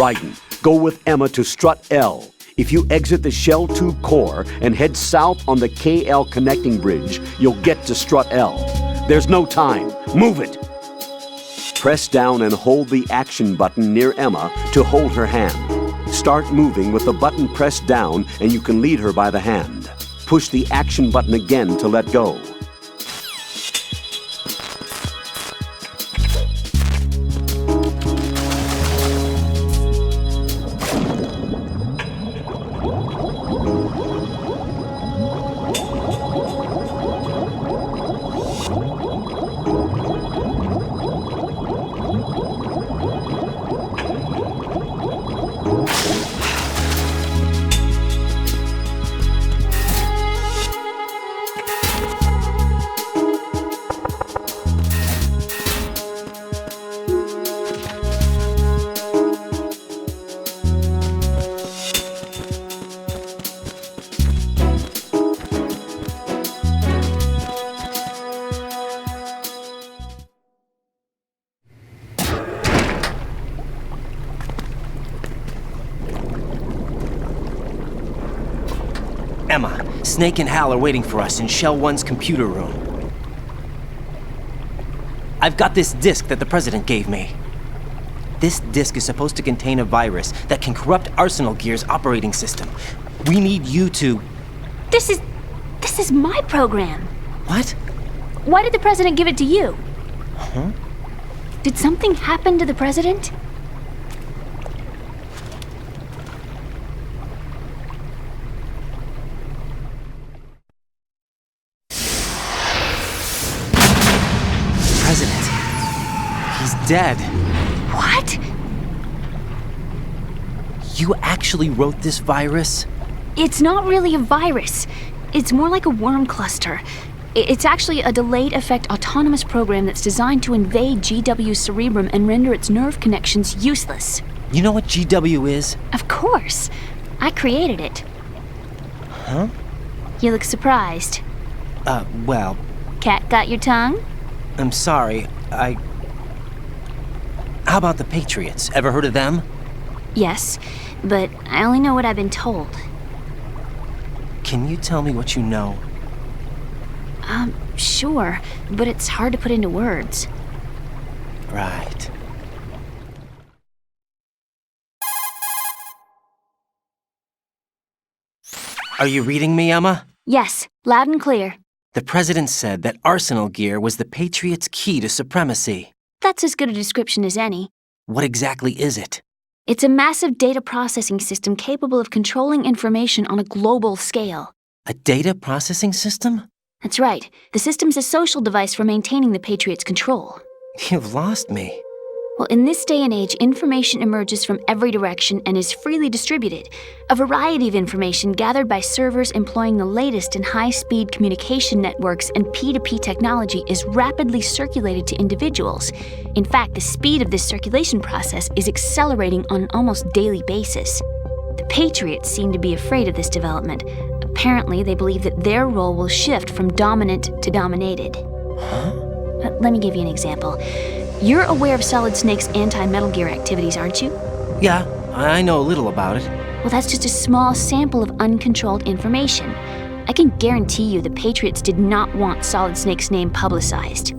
Raiden, go with Emma to strut L. If you exit the shell tube core and head south on the KL connecting bridge, you'll get to strut L. There's no time. Move it! Press down and hold the action button near Emma to hold her hand. Start moving with the button pressed down and you can lead her by the hand. Push the action button again to let go. Emma, Snake and Hal are waiting for us in Shell 1's computer room. I've got this disk that the President gave me. This disk is supposed to contain a virus that can corrupt Arsenal Gear's operating system. We need you to... This is my program. What? Why did the President give it to you? Huh? Did something happen to the President? President. He's dead. What? You actually wrote this virus? It's not really a virus. It's more like a worm cluster. It's actually a delayed effect autonomous program that's designed to invade GW's cerebrum and render its nerve connections useless. You know what GW is? Of course. I created it. Huh? You look surprised. Well... Cat got your tongue? I'm sorry, How about the Patriots? Ever heard of them? Yes, but I only know what I've been told. Can you tell me what you know? Sure, but it's hard to put into words. Right. Are you reading me, Emma? Yes, loud and clear. The President said that Arsenal Gear was the Patriots' key to supremacy. That's as good a description as any. What exactly is it? It's a massive data processing system capable of controlling information on a global scale. A data processing system? That's right. The system's a social device for maintaining the Patriots' control. You've lost me. Well, in this day and age, information emerges from every direction and is freely distributed. A variety of information gathered by servers employing the latest in high-speed communication networks and P2P technology is rapidly circulated to individuals. In fact, the speed of this circulation process is accelerating on an almost daily basis. The Patriots seem to be afraid of this development. Apparently, they believe that their role will shift from dominant to dominated. Huh? Let me give you an example. You're aware of Solid Snake's anti-Metal Gear activities, aren't you? Yeah, I know a little about it. Well, that's just a small sample of uncontrolled information. I can guarantee you the Patriots did not want Solid Snake's name publicized.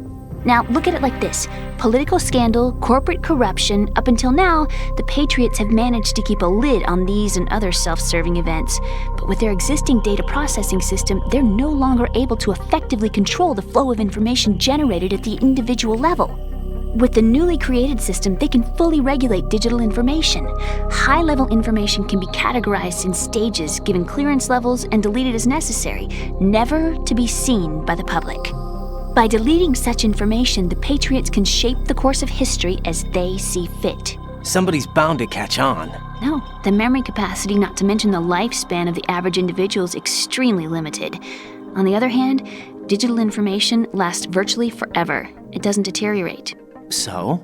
Now, look at it like this. Political scandal, corporate corruption, up until now, the Patriots have managed to keep a lid on these and other self-serving events. But with their existing data processing system, they're no longer able to effectively control the flow of information generated at the individual level. With the newly created system, they can fully regulate digital information. High-level information can be categorized in stages, given clearance levels, and deleted as necessary, never to be seen by the public. By deleting such information, the Patriots can shape the course of history as they see fit. Somebody's bound to catch on. No, the memory capacity, not to mention the lifespan of the average individual, is extremely limited. On the other hand, digital information lasts virtually forever. It doesn't deteriorate. So?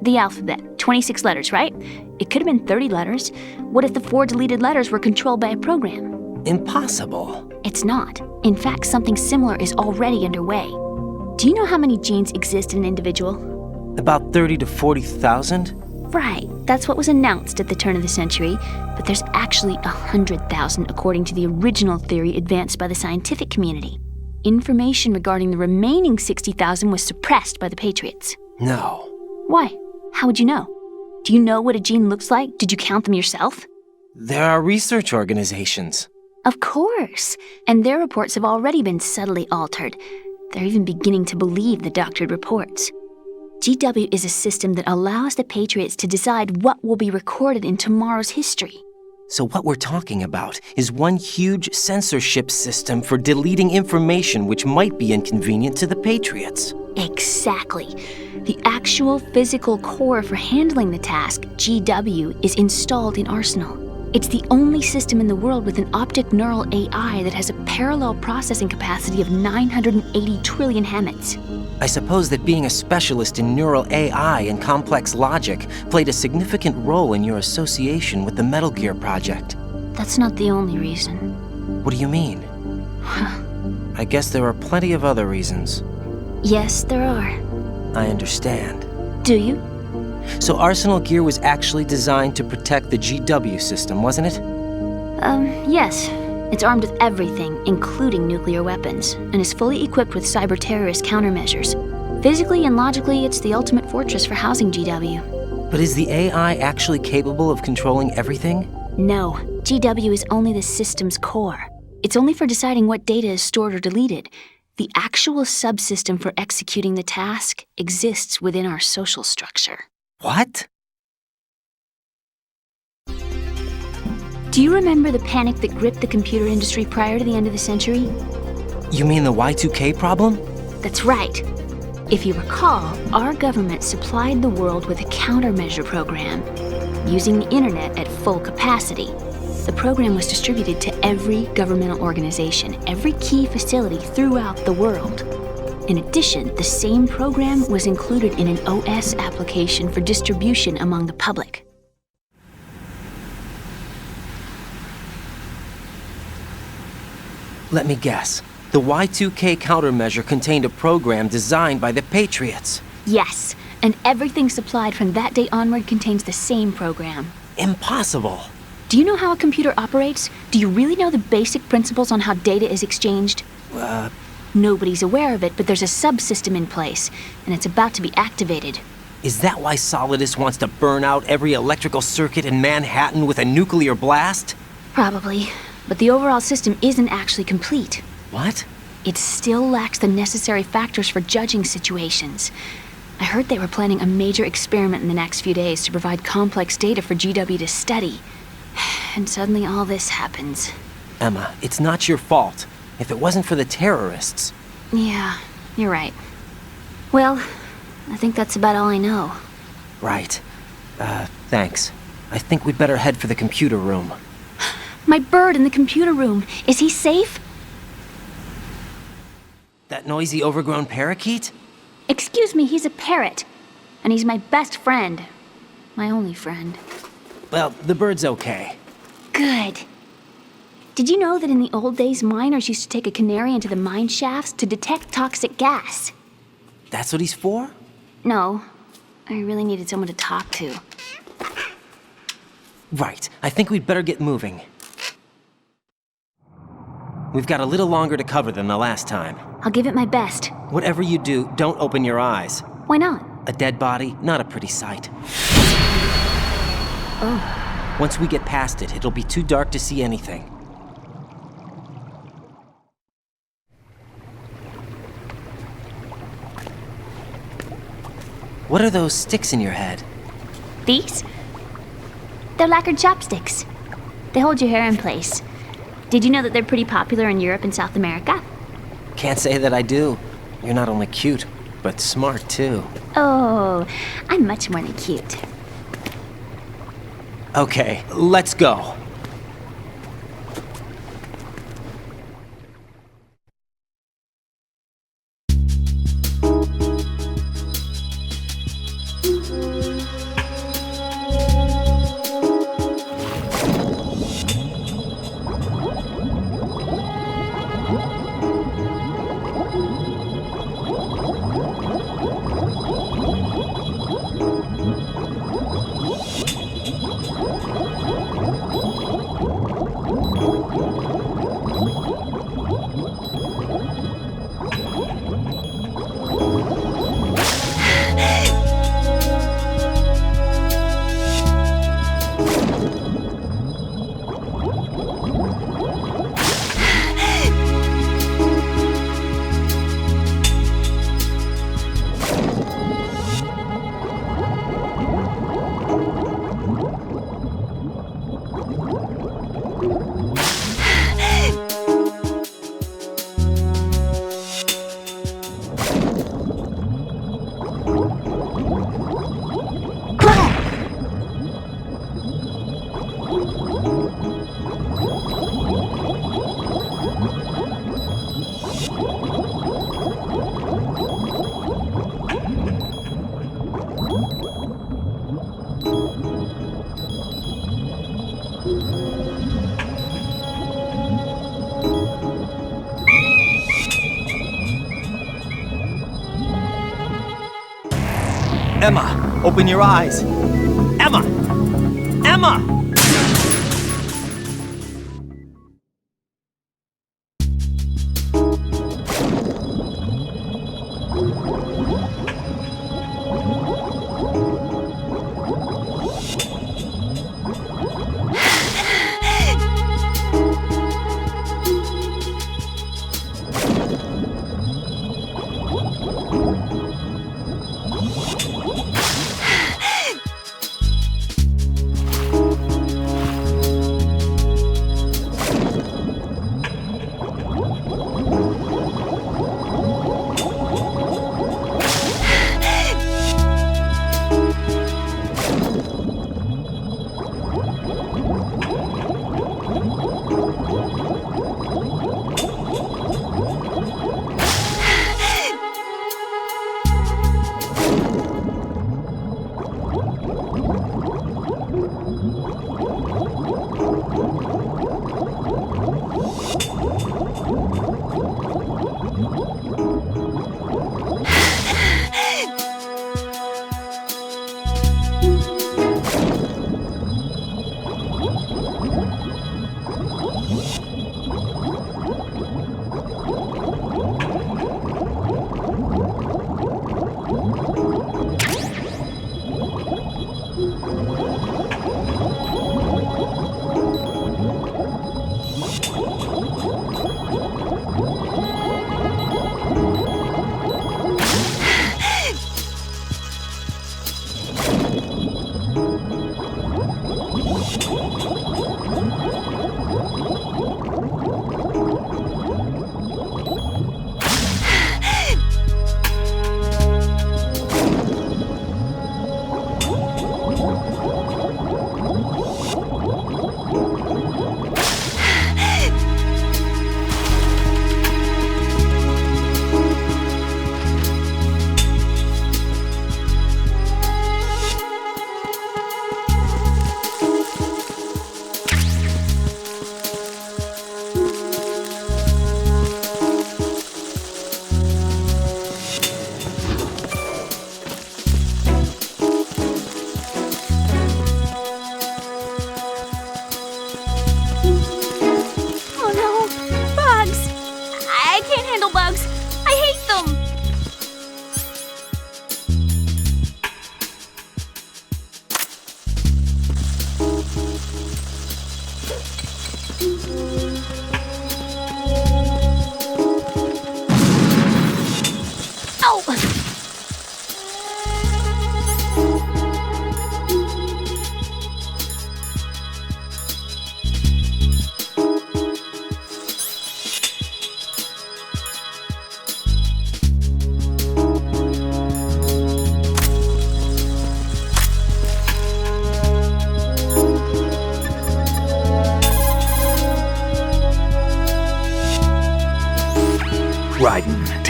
The alphabet, 26 letters, right? It could have been 30 letters. What if the 4 deleted letters were controlled by a program? Impossible. It's not. In fact, something similar is already underway. Do you know how many genes exist in an individual? About 30 to 40,000? Right, that's what was announced at the turn of the century, but there's actually 100,000 according to the original theory advanced by the scientific community. Information regarding the remaining 60,000 was suppressed by the Patriots. No. Why? How would you know? Do you know what a gene looks like? Did you count them yourself? There are research organizations. Of course, and their reports have already been subtly altered. They're even beginning to believe the doctored reports. GW is a system that allows the Patriots to decide what will be recorded in tomorrow's history. So what we're talking about is one huge censorship system for deleting information which might be inconvenient to the Patriots. Exactly. The actual physical core for handling the task, GW, is installed in Arsenal. It's the only system in the world with an optic neural AI that has a parallel processing capacity of 980 trillion Hammets. I suppose that being a specialist in neural AI and complex logic played a significant role in your association with the Metal Gear project. That's not the only reason. What do you mean? I guess there are plenty of other reasons. Yes, there are. I understand. Do you? So Arsenal Gear was actually designed to protect the GW system, wasn't it? Yes. It's armed with everything, including nuclear weapons, and is fully equipped with cyber-terrorist countermeasures. Physically and logically, it's the ultimate fortress for housing GW. But is the AI actually capable of controlling everything? No. GW is only the system's core. It's only for deciding what data is stored or deleted. The actual subsystem for executing the task exists within our social structure. What? Do you remember the panic that gripped the computer industry prior to the end of the century? You mean the Y2K problem? That's right. If you recall, our government supplied the world with a countermeasure program. Using the internet at full capacity, the program was distributed to every governmental organization, every key facility throughout the world. In addition, the same program was included in an OS application for distribution among the public. Let me guess. The Y2K countermeasure contained a program designed by the Patriots. Yes, and everything supplied from that day onward contains the same program. Impossible. Do you know how a computer operates? Do you really know the basic principles on how data is exchanged? Nobody's aware of it, but there's a subsystem in place, and it's about to be activated. Is that why Solidus wants to burn out every electrical circuit in Manhattan with a nuclear blast? Probably, but the overall system isn't actually complete. What? It still lacks the necessary factors for judging situations. I heard they were planning a major experiment in the next few days to provide complex data for GW to study. And suddenly all this happens. Emma, it's not your fault. If it wasn't for the terrorists... Yeah, you're right. Well, I think that's about all I know. Right. Thanks. I think we'd better head for the computer room. My bird in the computer room. Is he safe? That noisy, overgrown parakeet? Excuse me, he's a parrot. And he's my best friend. My only friend. Well, the bird's okay. Good. Did you know that in the old days, miners used to take a canary into the mine shafts to detect toxic gas? That's what he's for? No. I really needed someone to talk to. Right. I think we'd better get moving. We've got a little longer to cover than the last time. I'll give it my best. Whatever you do, don't open your eyes. Why not? A dead body, not a pretty sight. Oh. Once we get past it, it'll be too dark to see anything. What are those sticks in your head? These? They're lacquered chopsticks. They hold your hair in place. Did you know that they're pretty popular in Europe and South America? Can't say that I do. You're not only cute, but smart too. Oh, I'm much more than cute. Okay, let's go. Emma, open your eyes. Emma! Emma!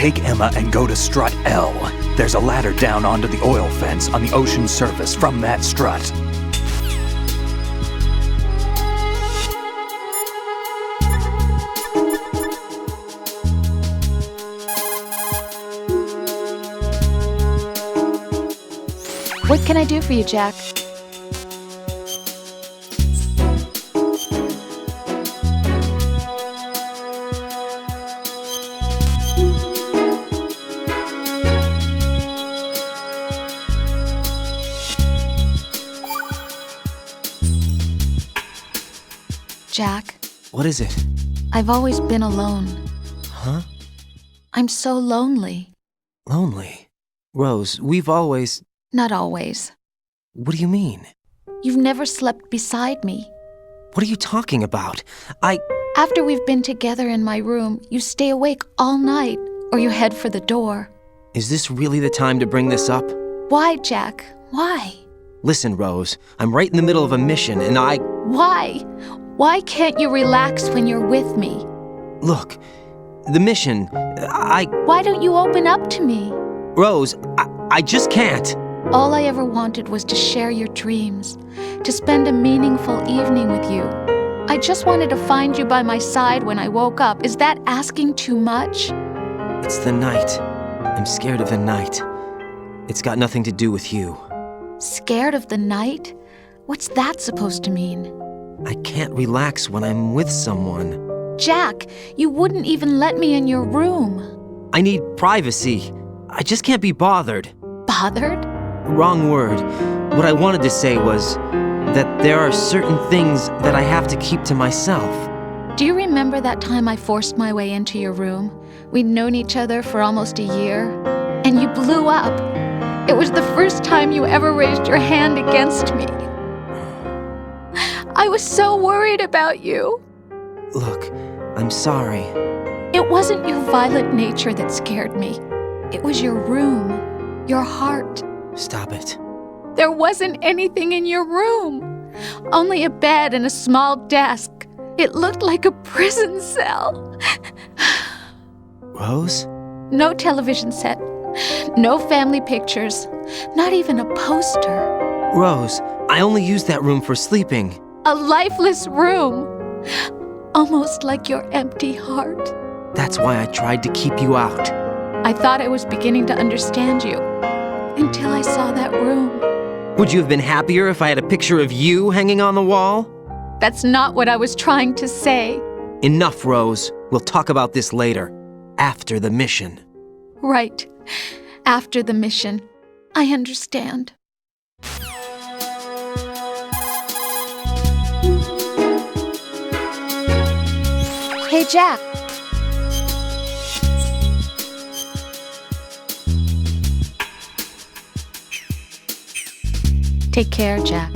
Take Emma and go to strut L. There's a ladder down onto the oil fence on the ocean surface from that strut. What can I do for you, Jack? Jack, What is it? I've always been alone. Huh? I'm so lonely. Lonely? Rose, we've always... Not always. What do you mean? You've never slept beside me. What are you talking about? After we've been together in my room, you stay awake all night, or you head for the door. Is this really the time to bring this up? Why, Jack? Why? Listen, Rose, I'm right in the middle of a mission and Why? Why can't you relax when you're with me? Look, the mission, Why don't you open up to me? Rose, I just can't. All I ever wanted was to share your dreams, to spend a meaningful evening with you. I just wanted to find you by my side when I woke up. Is that asking too much? It's the night. I'm scared of the night. It's got nothing to do with you. Scared of the night? What's that supposed to mean? I can't relax when I'm with someone. Jack, you wouldn't even let me in your room. I need privacy. I just can't be bothered. Bothered? Wrong word. What I wanted to say was that there are certain things that I have to keep to myself. Do you remember that time I forced my way into your room? We'd known each other for almost a year, and you blew up. It was the first time you ever raised your hand against me. I was so worried about you. Look, I'm sorry. It wasn't your violent nature that scared me. It was your room, your heart. Stop it. There wasn't anything in your room. Only a bed and a small desk. It looked like a prison cell. Rose? No television set. No family pictures. Not even a poster. Rose, I only use that room for sleeping. A lifeless room. Almost like your empty heart. That's why I tried to keep you out. I thought I was beginning to understand you. Until I saw that room. Would you have been happier if I had a picture of you hanging on the wall? That's not what I was trying to say. Enough, Rose. We'll talk about this later. After the mission. Right. After the mission. I understand. Hey, Jack. Take care, Jack.